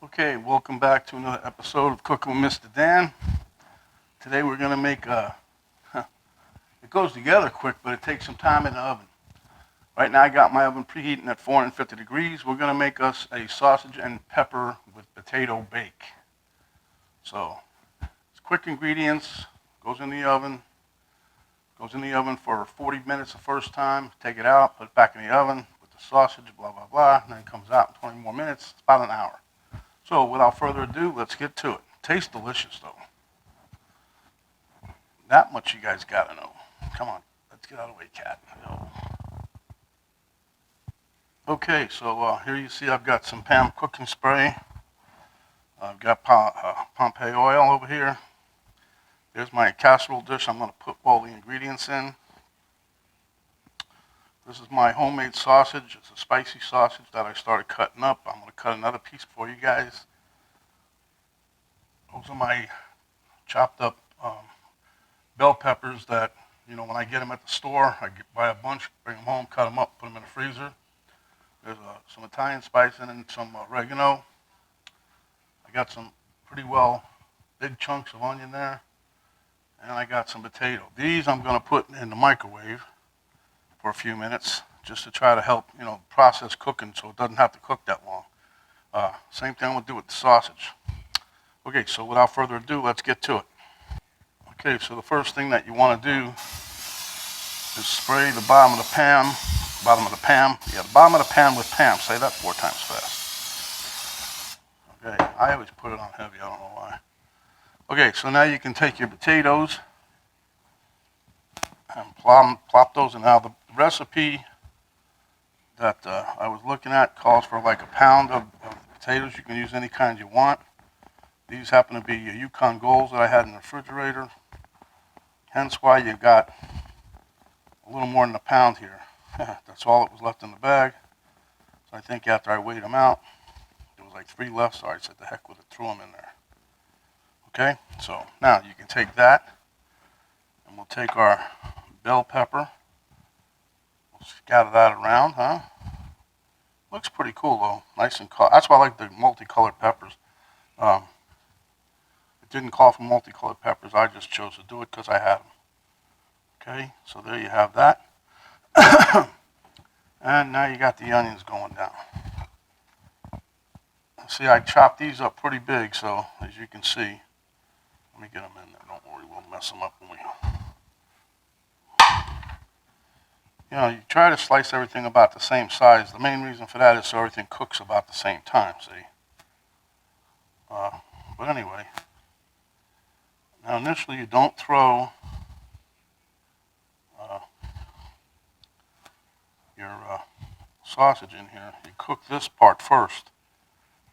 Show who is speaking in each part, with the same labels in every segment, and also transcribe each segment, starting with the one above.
Speaker 1: Okay, welcome back to another episode of Cooking with MrDan. Today we're going to make it goes together quick, but it takes some time in the oven. Right now I got my oven preheating at 450 degrees. We're going to make us a sausage and pepper with potato bake. So, it's quick ingredients, goes in the oven for 40 minutes the first time, take it out, put it back in the oven with the sausage, blah, blah, blah, and then it comes out in 20 more minutes. It's about an hour. So without further ado, let's get to it. Tastes delicious though. That much you guys gotta know. Come on, let's get out of the way, cat. No. Okay, so here you see I've got some Pam cooking spray. I've got Pompeii oil over here. There's my casserole dish I'm gonna put all the ingredients in. This is my homemade sausage. It's a spicy sausage that I started cutting up. I'm gonna cut another piece for you guys. Those are my chopped up bell peppers that, when I get them at the store, I buy a bunch, bring them home, cut them up, put them in the freezer. There's some Italian spice in it and some oregano. I got some pretty big chunks of onion there. And I got some potato. These I'm going to put in the microwave for a few minutes just to try to help, process cooking so it doesn't have to cook that long. Same thing I'm going to do with the sausage. Okay, so without further ado, let's get to it. Okay, so the first thing that you want to do is spray the bottom of the pan. Yeah, the bottom of the pan with Pam. Say that 4 times fast. Okay, I always put it on heavy. I don't know why. Okay, so now you can take your potatoes and plop those in. Now the recipe that I was looking at calls for like a pound of potatoes. You can use any kind you want. These happen to be Yukon Golds that I had in the refrigerator. Hence why you got a little more than a pound here. That's all that was left in the bag. So I think after I weighed them out, there was like 3 left, so I said the heck with it, threw them in there. Okay, so now you can take that, and we'll take our bell pepper. We'll scatter that around, huh? Looks pretty cool though, nice and color. That's why I like the multicolored peppers. It didn't call for multicolored peppers. I just chose to do it because I had them. Okay, so there you have that. And now you got the onions going down. See, I chopped these up pretty big, so as you can see, let me get them in there. Don't worry, we'll mess them up when we... You try to slice everything about the same size. The main reason for that is so everything cooks about the same time, see? But anyway, now initially you don't throw your sausage in here. You cook this part first.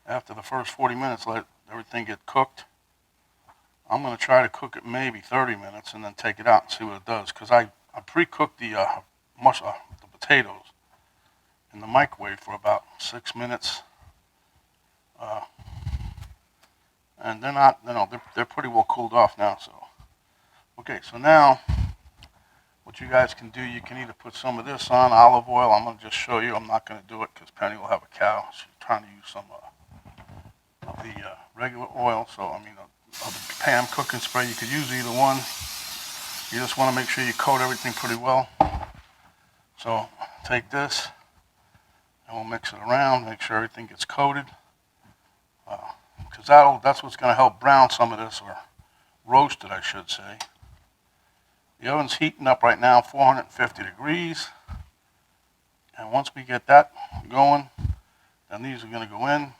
Speaker 1: After the first 40 minutes, let everything get cooked. I'm going to try to cook it maybe 30 minutes and then take it out and see what it does. Because I pre-cooked the potatoes in the microwave for about 6 minutes. And they're not, they're pretty well cooled off now. So, okay, so now what you guys can do, you can either put some of this on, olive oil. I'm going to just show you. I'm not going to do it because Penny will have a cow. She's trying to use some of the regular oil. So, of the Pam cooking spray. You could use either one. You just want to make sure you coat everything pretty well. So, take this and we'll mix it around, make sure everything gets coated. Because that's what's going to help brown some of this, or roast it, I should say. The oven's heating up right now, 450 degrees. And once we get that going, then these are going to go in.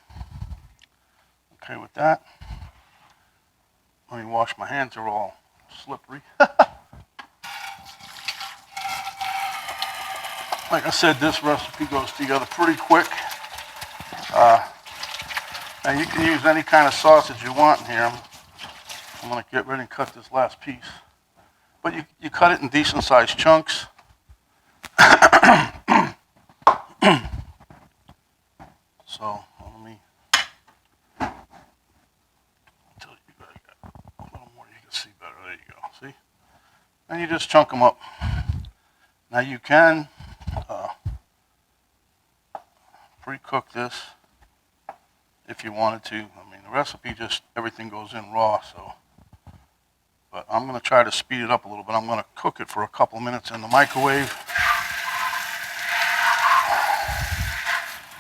Speaker 1: Okay with that. Let me wash my hands, they're all slippery. Like I said, this recipe goes together pretty quick. Now you can use any kind of sausage you want in here. I'm going to get ready and cut this last piece. But you cut it in decent sized chunks. So let me tell you guys a little more, you can see better. There you go. See? And you just chunk them up. Now you can pre-cook this if you wanted to. I mean, the recipe just, everything goes in raw, so. But I'm going to try to speed it up a little bit. I'm going to cook it for a couple of minutes in the microwave.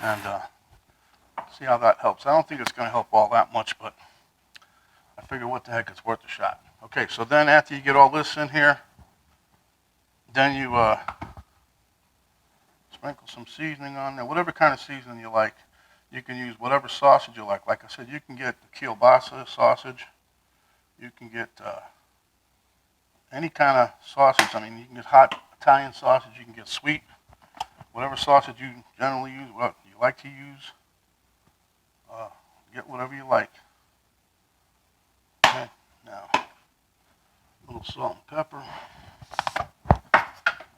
Speaker 1: And see how that helps. I don't think it's going to help all that much, but I figure what the heck, it's worth a shot. Okay, so then after you get all this in here, then you sprinkle some seasoning on there, whatever kind of seasoning you like. You can use whatever sausage you like. Like I said, you can get the kielbasa sausage. You can get any kind of sausage. I mean, you can get hot Italian sausage. You can get sweet. Whatever sausage you generally use, what you like to use, get whatever you like. Okay, now, a little salt and pepper.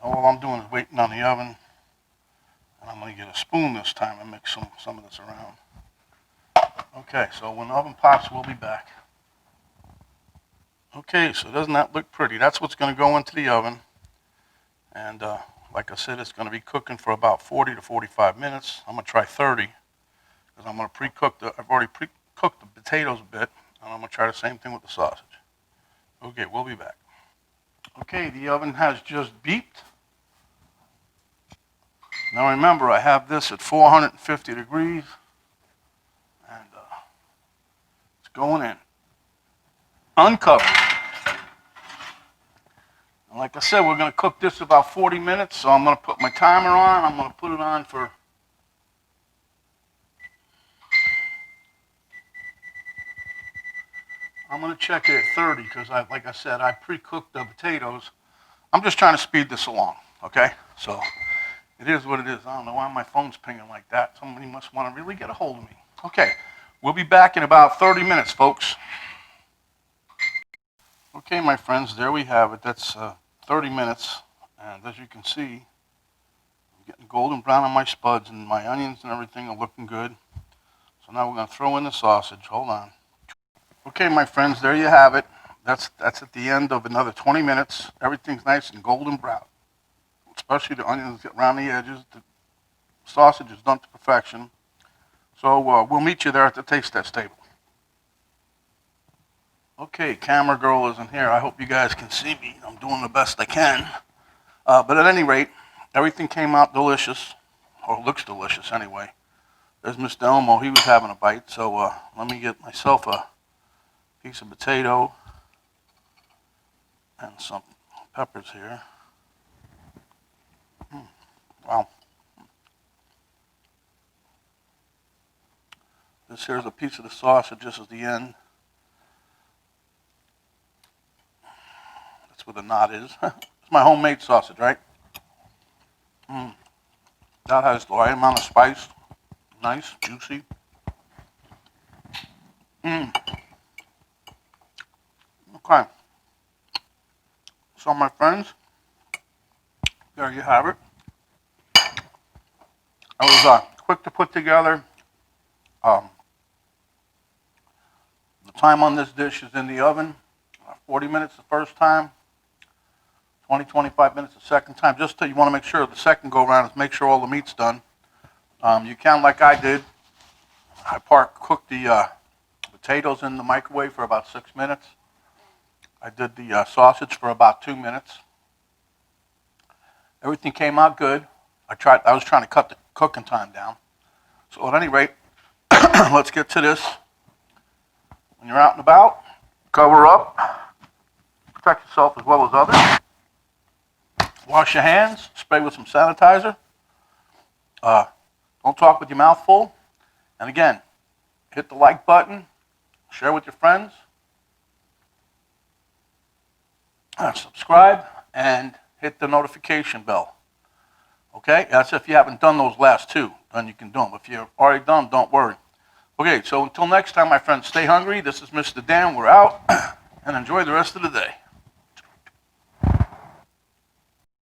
Speaker 1: All I'm doing is waiting on the oven. And I'm going to get a spoon this time and mix some of this around. Okay, so when the oven pops, we'll be back. Okay, so doesn't that look pretty? That's what's going to go into the oven. And like I said, it's going to be cooking for about 40 to 45 minutes. I'm going to try 30 because I'm going to pre-cook I've already pre-cooked the potatoes a bit. And I'm going to try the same thing with the sausage. Okay, we'll be back. Okay, the oven has just beeped. Now remember, I have this at 450 degrees, and it's going in. Uncovered. And like I said, we're going to cook this about 40 minutes, so I'm going to put my timer on. I'm going to put it on for... I'm going to check it at 30, because like I said, I pre-cooked the potatoes. I'm just trying to speed this along, okay? So... it is what it is. I don't know why my phone's pinging like that. Somebody must want to really get a hold of me. Okay, we'll be back in about 30 minutes, folks. Okay, my friends, there we have it. That's 30 minutes. And as you can see, I'm getting golden brown on my spuds, and my onions and everything are looking good. So now we're going to throw in the sausage. Hold on. Okay, my friends, there you have it. That's at the end of another 20 minutes. Everything's nice and golden brown. Especially the onions get around the edges. The sausage is done to perfection. So we'll meet you there at the taste test table. Okay, camera girl isn't here. I hope you guys can see me. I'm doing the best I can. But at any rate, everything came out delicious, or looks delicious anyway. There's Mr. Elmo. He was having a bite. So let me get myself a piece of potato and some peppers here. Wow. This here's a piece of the sausage. This is the end. That's where the knot is. It's my homemade sausage, right? That has the right amount of spice. Nice, juicy. Okay. So my friends, there you have it. It was quick to put together. The time on this dish is in the oven. 40 minutes the first time. 20-25 minutes the second time. Just you want to make sure the second go around is make sure all the meat's done. You can, like I did, I cooked the potatoes in the microwave for about 6 minutes. I did the sausage for about 2 minutes. Everything came out good. I was trying to cut the cooking time down. So at any rate, let's get to this. When you're out and about, cover up, protect yourself as well as others. Wash your hands, spray with some sanitizer. Don't talk with your mouth full. And again, hit the like button, share with your friends, subscribe, and hit the notification bell. Okay, that's if you haven't done those last two, then you can do them. If you've already done, don't worry. Okay, so until next time, my friends, stay hungry. This is MrDan. We're out, and enjoy the rest of the day.